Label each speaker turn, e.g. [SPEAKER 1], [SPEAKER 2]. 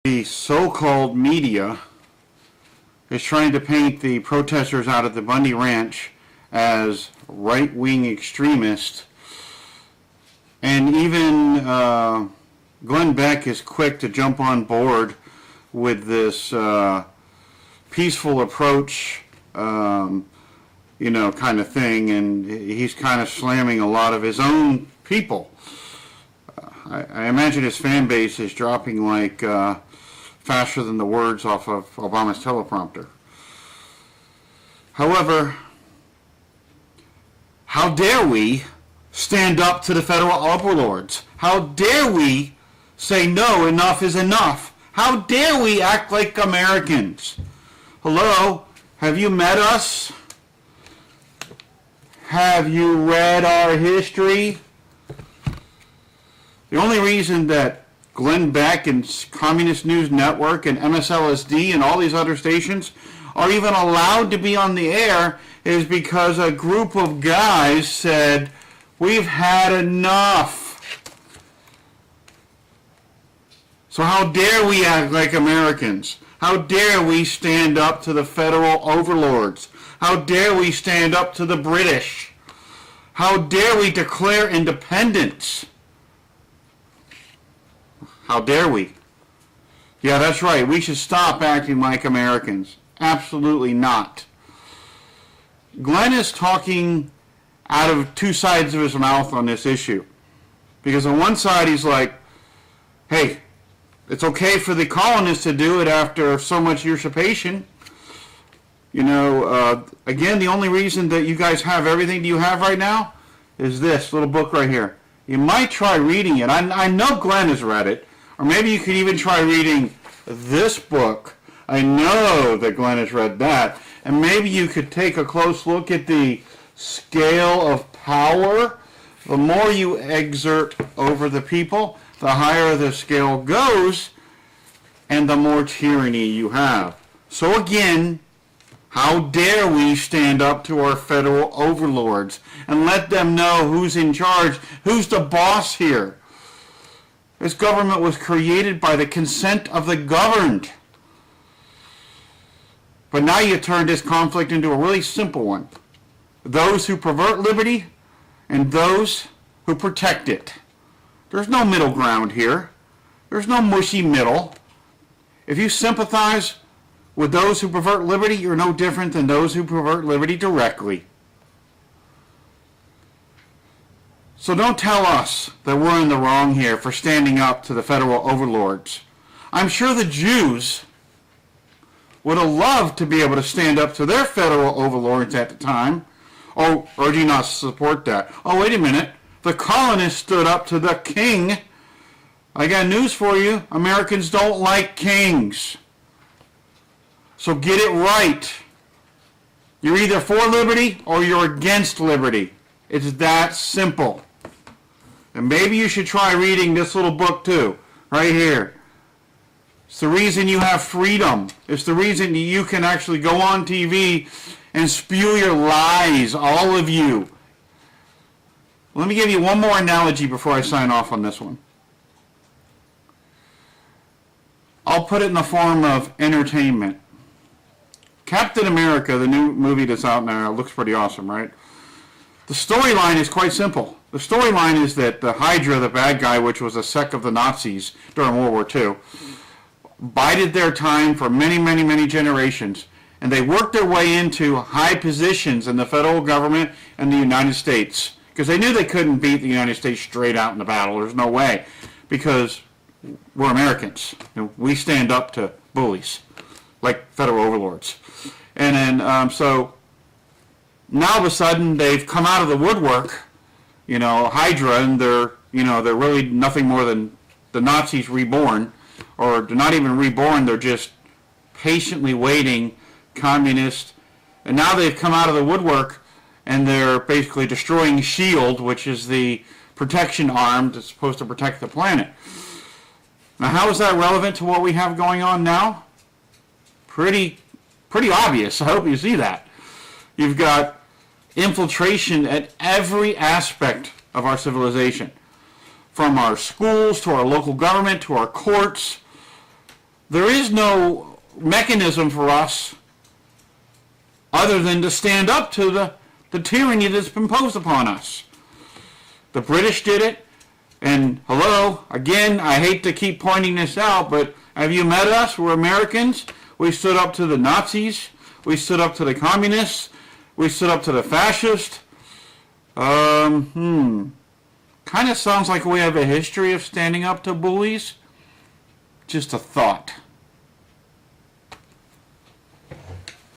[SPEAKER 1] The so-called media is trying to paint the protesters out at the Bundy Ranch as right-wing extremists, and even Glenn Beck is quick to jump on board with this peaceful approach, kind of thing, and he's kind of slamming a lot of his own people. I imagine his fan base is dropping like faster than the words off of Obama's teleprompter. However, how dare we stand up to the federal overlords? How dare we say no, enough is enough? How dare we act like Americans? Hello, have you met us? Have you read our history? The only reason that Glenn Beck and Communist News Network and MSLSD and all these other stations are even allowed to be on the air is because a group of guys said, we've had enough. So how dare we act like Americans? How dare we stand up to the federal overlords? How dare we stand up to the British? How dare we declare independence? How dare we? Yeah, that's right. We should stop acting like Americans. Absolutely not. Glenn is talking out of two sides of his mouth on this issue. Because on one side he's like, hey, it's okay for the colonists to do it after so much usurpation. Again, the only reason that you guys have everything you have right now is this little book right here. You might try reading it. I know Glenn has read it. Or maybe you could even try reading this book. I know that Glenn has read that. And maybe you could take a close look at the scale of power. The more you exert over the people, the higher the scale goes, and the more tyranny you have. So again, how dare we stand up to our federal overlords and let them know who's in charge, who's the boss here. This government was created by the consent of the governed. But now you turn this conflict into a really simple one. Those who pervert liberty and those who protect it. There's no middle ground here. There's no mushy middle. If you sympathize with those who pervert liberty, you're no different than those who pervert liberty directly. So don't tell us that we're in the wrong here for standing up to the federal overlords. I'm sure the Jews would have loved to be able to stand up to their federal overlords at the time. Or do you not support that? Oh, wait a minute. The colonists stood up to the king. I got news for you. Americans don't like kings. So get it right. You're either for liberty or you're against liberty. It's that simple. And maybe you should try reading this little book too, right here. It's the reason you have freedom. It's the reason you can actually go on TV and spew your lies, all of you. Let me give you one more analogy before I sign off on this one. I'll put it in the form of entertainment. Captain America, the new movie that's out now, looks pretty awesome, right? The storyline is quite simple. The storyline is that the Hydra, the bad guy, which was a sect of the Nazis during World War II, bided their time for many, many, many generations, and they worked their way into high positions in the federal government and the United States, because they knew they couldn't beat the United States straight out in the battle. There's no way, because we're Americans. We stand up to bullies, like federal overlords. And then, so now all of a sudden they've come out of the woodwork, Hydra, and they're really nothing more than the Nazis reborn, or they're not even reborn, they're just patiently waiting, communist, and now they've come out of the woodwork and they're basically destroying SHIELD, which is the protection arm that's supposed to protect the planet. Now, how is that relevant to what we have going on now? Pretty obvious. I hope you see that. You've got infiltration at every aspect of our civilization. From our schools to our local government to our courts. There is no mechanism for us other than to stand up to the tyranny that's been imposed upon us. The British did it, and hello, again, I hate to keep pointing this out, but have you met us? We're Americans. We stood up to the Nazis. We stood up to the communists. We stood up to the fascists. Kind of sounds like we have a history of standing up to bullies. Just a thought.